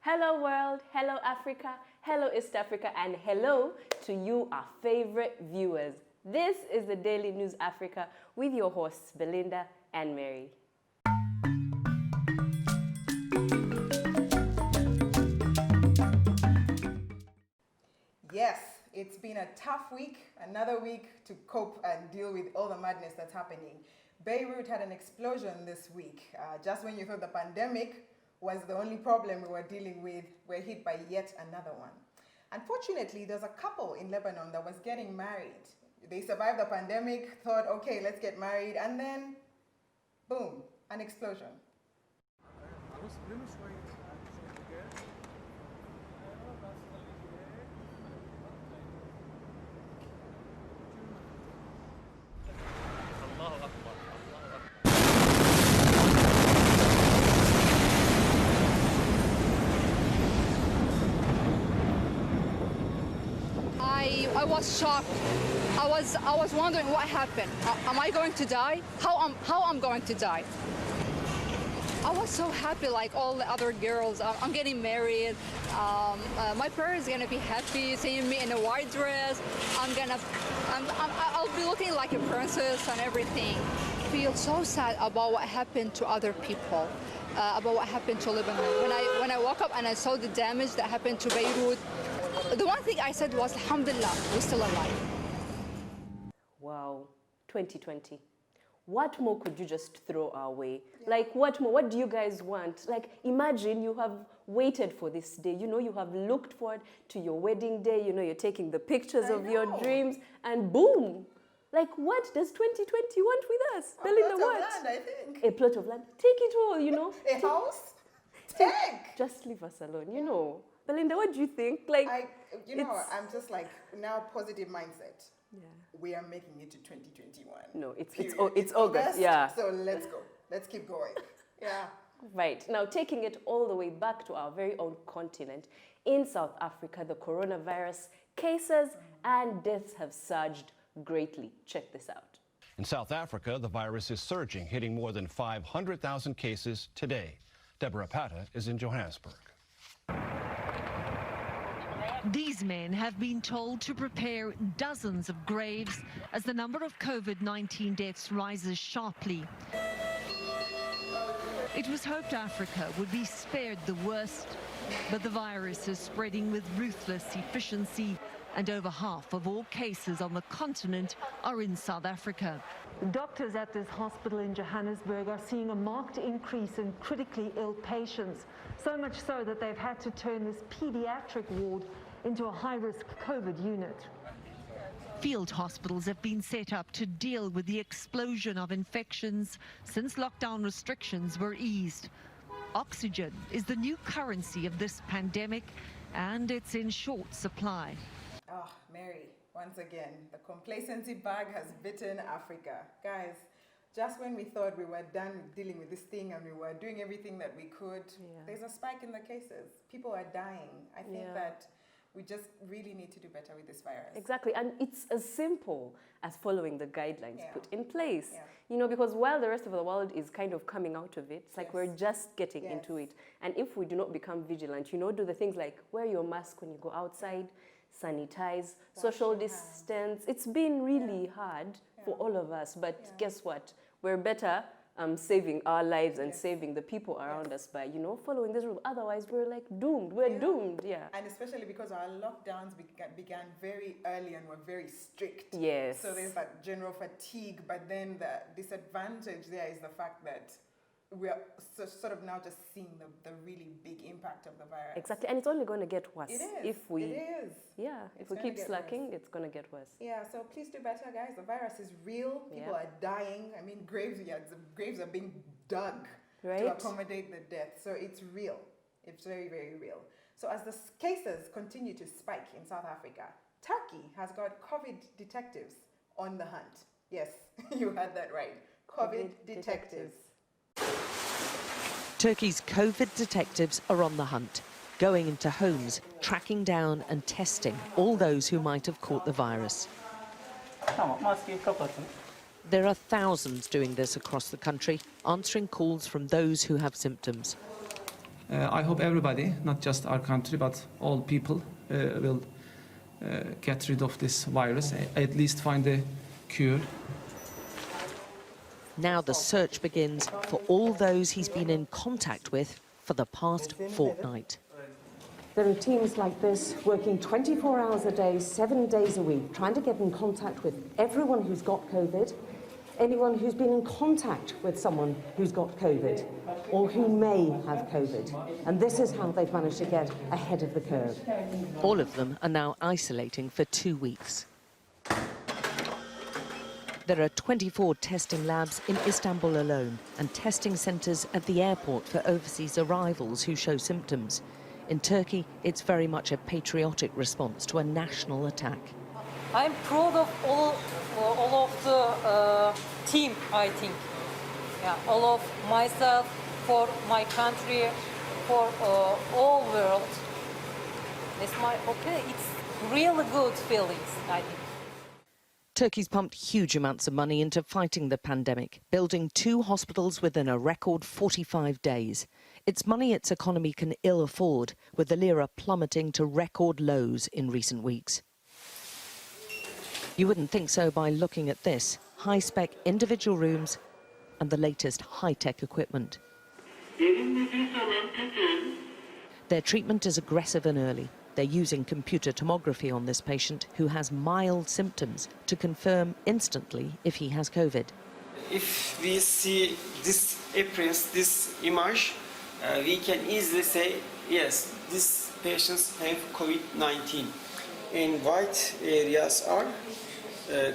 Hello world, hello Africa, hello East Africa, and hello to you, our favorite viewers. This is the Daily News Africa with your hosts, Belinda and Mary. Yes, it's been a tough week, another week to cope and deal with all the madness that's happening. Beirut had an explosion this week. Just when you thought the pandemic was the only problem we were dealing with, we're hit by yet another one. Unfortunately, there's a couple in Lebanon that was getting married. They survived the pandemic, thought, okay, let's get married, and then, boom, an explosion. I was shocked. I was wondering what happened. Am I going to die? How I'm going to die? I was so happy, like all the other girls. I'm getting married. My parents are gonna be happy seeing me in a white dress. I'll be looking like a princess and everything. I feel so sad about what happened to other people, about what happened to Lebanon. When I woke up and I saw the damage that happened to Beirut, the one thing I said was, Alhamdulillah, we're still alive. Wow, 2020. What more could you just throw our way? Yeah. Like, what more? What do you guys want? Like, imagine you have waited for this day. You know, you have looked forward to your wedding day. You know, you're taking the pictures of your dreams, and boom! Like, what does 2020 want with us? A plot of land, I think. A plot of land. Take it all, you know. A house? Take! Just leave us alone, you know. Belinda, what do you think? Like, I'm just like, now positive mindset. Yeah. We are making it to 2021. No, it's August. Yeah. So let's go. Let's keep going. Yeah. Right. Now, taking it all the way back to our very own continent, in South Africa, the coronavirus cases and deaths have surged greatly. Check this out. In South Africa, the virus is surging, hitting more than 500,000 cases today. Deborah Patta is in Johannesburg. These men have been told to prepare dozens of graves as the number of COVID-19 deaths rises sharply. It was hoped Africa would be spared the worst, but the virus is spreading with ruthless efficiency, and over half of all cases on the continent are in South Africa. Doctors at this hospital in Johannesburg are seeing a marked increase in critically ill patients, so much so that they've had to turn this pediatric ward into a high-risk COVID unit. Field hospitals have been set up to deal with the explosion of infections since lockdown restrictions were eased. Oxygen is the new currency of this pandemic, and it's in short supply. Oh, Mary, once again, the complacency bug has bitten Africa. Guys, just when we thought we were done with dealing with this thing and we were doing everything that we could, there's a spike in the cases. People are dying. I think that we just really need to do better with this virus. Exactly, and it's as simple as following the guidelines put in place. You know, because while the rest of the world is kind of coming out of it, it's like we're just getting into it. And if we do not become vigilant, you know, do the things like wear your mask when you go outside, sanitize, social distance. It's been really hard for all of us, but guess what? We're better saving our lives and saving the people around us by, you know, following this rule. Otherwise, we're like doomed. We're doomed, And especially because our lockdowns began very early and were very strict. Yes. So there's that general fatigue, but then the disadvantage there is the fact that we're sort of now just seeing the really big impact of the virus. Exactly, and it's only going to get worse. It is. If we, it is. Yeah, if we keep slacking, it's going to get worse. Yeah, so please do better, guys. The virus is real. People are dying. I mean, graves are being dug to accommodate the death. So it's real. It's very, very real. So as the cases continue to spike in South Africa, Turkey has got COVID detectives on the hunt. Yes, you heard that right. COVID detectives. Turkey's COVID detectives are on the hunt, going into homes, tracking down and testing all those who might have caught the virus. There are thousands doing this across the country, answering calls from those who have symptoms. I hope everybody, not just our country, but all people will get rid of this virus, at least find a cure. Now the search begins for all those he's been in contact with for the past fortnight. There are teams like this working 24 hours a day, 7 days a week, trying to get in contact with everyone who's got COVID, anyone who's been in contact with someone who's got COVID or who may have COVID. And this is how they've managed to get ahead of the curve. All of them are now isolating for 2 weeks. There are 24 testing labs in Istanbul alone and testing centres at the airport for overseas arrivals who show symptoms. In Turkey, it's very much a patriotic response to a national attack. I'm proud of all of the team, I think. Yeah, all of myself, for my country, for all world. It's really good feelings, I think. Turkey's pumped huge amounts of money into fighting the pandemic, building 2 hospitals within a record 45 days. It's money its economy can ill afford, with the lira plummeting to record lows in recent weeks. You wouldn't think so by looking at this: high-spec individual rooms and the latest high-tech equipment. Their treatment is aggressive and early. They're using computer tomography on this patient who has mild symptoms to confirm instantly if he has COVID. If we see this appearance, this image, we can easily say, yes, these patients have COVID-19. In white areas are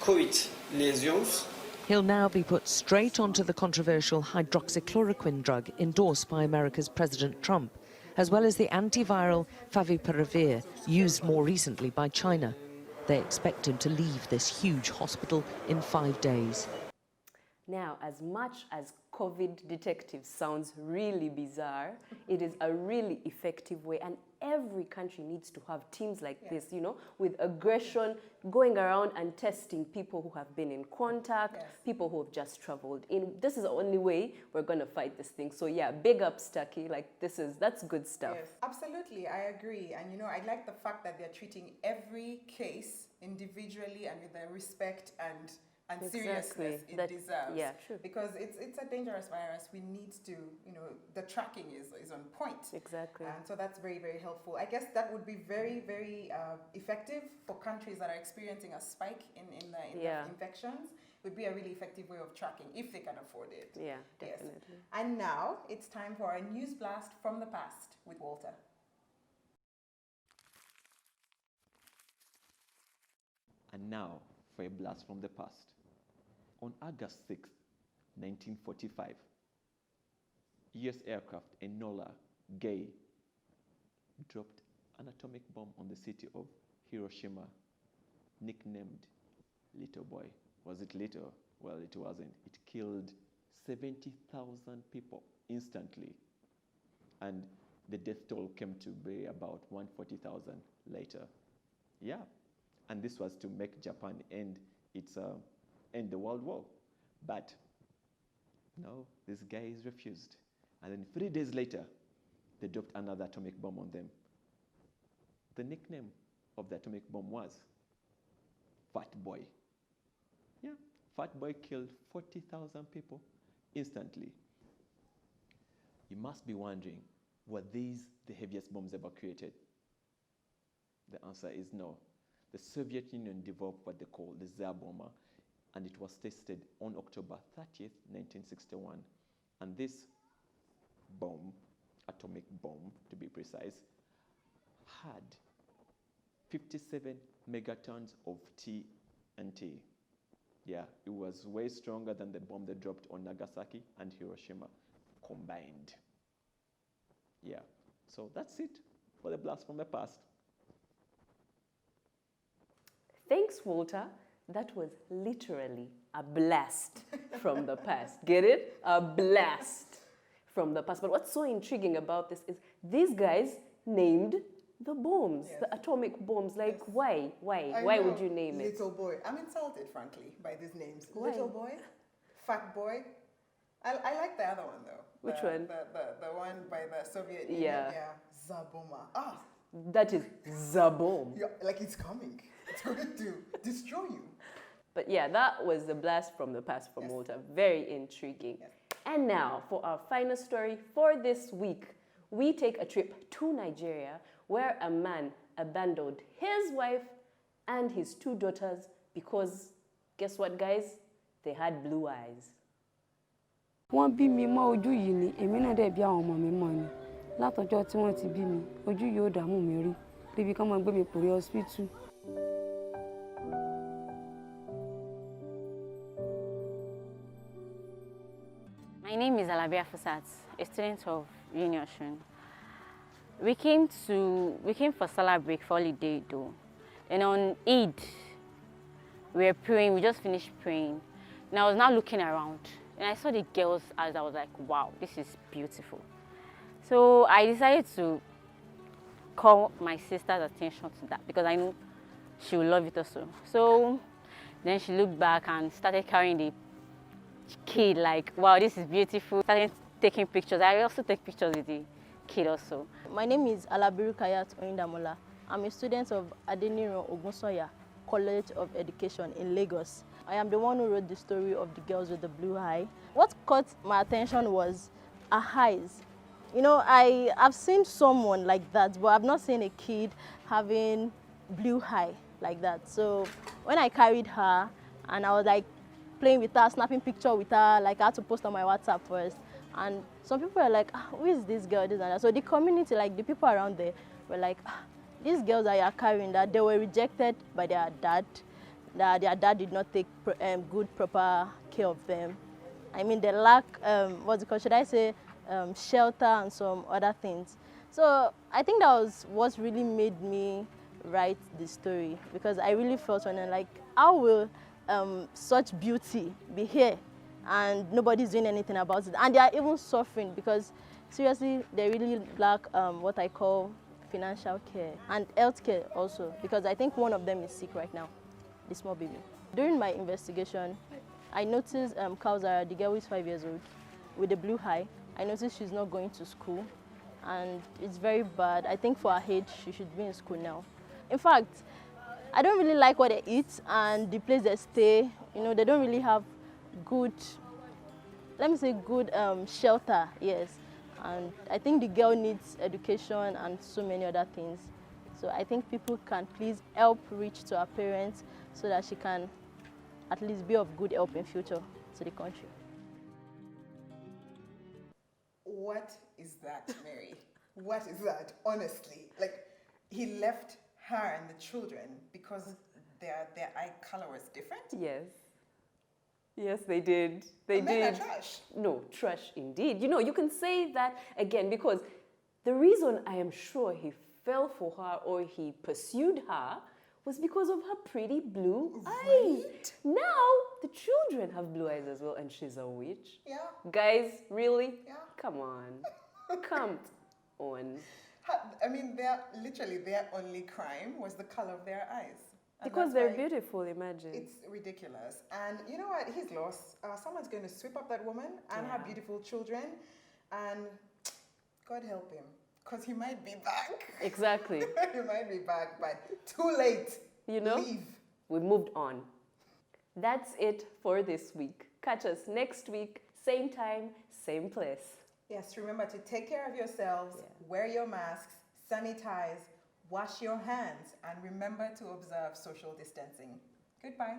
COVID lesions. He'll now be put straight onto the controversial hydroxychloroquine drug endorsed by America's President Trump, as well as the antiviral favipiravir used more recently by China. They expect him to leave this huge hospital in 5 days. Now, as much as COVID detective sounds really bizarre, it is a really effective way, and every country needs to have teams like this, you know, with aggression, going around and testing people who have been in contact, people who have just traveled in. This is the only way we're going to fight this thing. So yeah, big ups, Turkey. Like, that's good stuff. Yes, absolutely, I agree. And you know, I like the fact that they're treating every case individually and with the respect and seriousness it deserves. Yeah, true. Because it's a dangerous virus. We need to, you know, the tracking is on point. Exactly. And so that's very, very helpful. I guess that would be very, very effective for countries that are experiencing a spike in the infections. It would be a really effective way of tracking if they can afford it. Yeah, definitely. Yes. And now it's time for a news blast from the past with Walter. And now for a blast from the past. On August 6, 1945, US aircraft Enola Gay dropped an atomic bomb on the city of Hiroshima, nicknamed Little Boy. Was it little? Well, it wasn't. It killed 70,000 people instantly. And the death toll came to be about 140,000 later. Yeah. And this was to make Japan end the World War. But no, this guy is refused. And then 3 days later, they dropped another atomic bomb on them. The nickname of the atomic bomb was Fat Boy. Yeah, Fat Boy killed 40,000 people instantly. You must be wondering, were these the heaviest bombs ever created? The answer is no. The Soviet Union developed what they call the Tsar bomber, and it was tested on October 30th, 1961. And this bomb, atomic bomb to be precise, had 57 megatons of TNT. Yeah, it was way stronger than the bomb they dropped on Nagasaki and Hiroshima combined. Yeah, so that's it for the blast from the past. Thanks, Walter. That was literally a blast from the past. Get it? A blast from the past. But what's so intriguing about this is these guys named the bombs, the atomic bombs. Like, why? Why would you name it? Little Boy. I'm insulted, frankly, by these names. Why? Little Boy, Fat Boy. I like the other one though. Which one? The one by the Soviet Union. Yeah. Zaboma. Ah. That is Zabom. Yeah, like it's coming. It's going to destroy you. But yeah, that was the blast from the past from Malta. Very intriguing. Yes. And now for our final story for this week, we take a trip to Nigeria where a man abandoned his wife and his 2 daughters because, guess what, guys? They had blue eyes. Wọ́n bí mi mọ́ ojú yìí ni, èmi náà dẹ̀ bí àwọn ọmọ mi mọ́ ni. Látọjọ́ tí wọ́n ti bí mi, ojú yìí ò dààmú mi rí, débi kán máa gbé mi pòrí hospital. My name is Alabia Fusat, a student of Uniosun. We came for Salah break for holiday though. And on Eid, we were praying, we just finished praying. And I was now looking around and I saw the girls as I was like, wow, this is beautiful. So I decided to call my sister's attention to that because I knew she would love it also. So then she looked back and started carrying the kid like, wow, this is beautiful. Started taking pictures. I also take pictures with the kid also. My name is Alabiru Kayat Oyindamola. I'm a student of Adeniro Ogunsoya College of Education in Lagos. I am the one who wrote the story of the girls with the blue eye. What caught my attention was her eyes. You know, I've seen someone like that, but I've not seen a kid having blue eye like that. So when I carried her and I was like playing with her, snapping picture with her, like I had to post on my WhatsApp first. And some people are like, who is this girl, this and that. So the community, like the people around there were like, these girls that you are carrying, that they were rejected by their dad, that their dad did not take good, proper care of them. I mean, they lack, what's it called, should I say, shelter and some other things. So I think that was what really made me write the story, because I really felt when like, how will such beauty be here and nobody's doing anything about it? And they are even suffering because seriously, they really lack what I call financial care and health care also, because I think one of them is sick right now, the small baby. During my investigation, I noticed Kausara, the girl who is 5 years old, with the blue eye. I noticed she's not going to school, and it's very bad. I think for her age, she should be in school now. In fact, I don't really like what they eat and the place they stay. You know, they don't really have good, let me say good shelter, yes. And I think the girl needs education and so many other things. So I think people can please help reach to her parents so that she can at least be of good help in future to the country. What is that, Mary? What is that, honestly? Like, he left her and the children because their eye color was different? Yes. Yes, they did. They and did. Men are trash. No, trash indeed. You know, you can say that again because the reason I am sure he fell for her or he pursued her was because of her pretty blue eyes. Now, the children have blue eyes as well, and she's a witch. Yeah. Guys, really? Yeah. Come on. Come on. I mean, literally their only crime was the color of their eyes. And Because they're beautiful, imagine. It's ridiculous. And you know what? He's lost. Someone's going to sweep up that woman and her beautiful children. And God help him. Because he might be back. Exactly. He might be back, but too late. You know? Leave. We moved on. That's it for this week. Catch us next week, same time, same place. Yes, remember to take care of yourselves, wear your masks, sanitize, wash your hands, and remember to observe social distancing. Goodbye.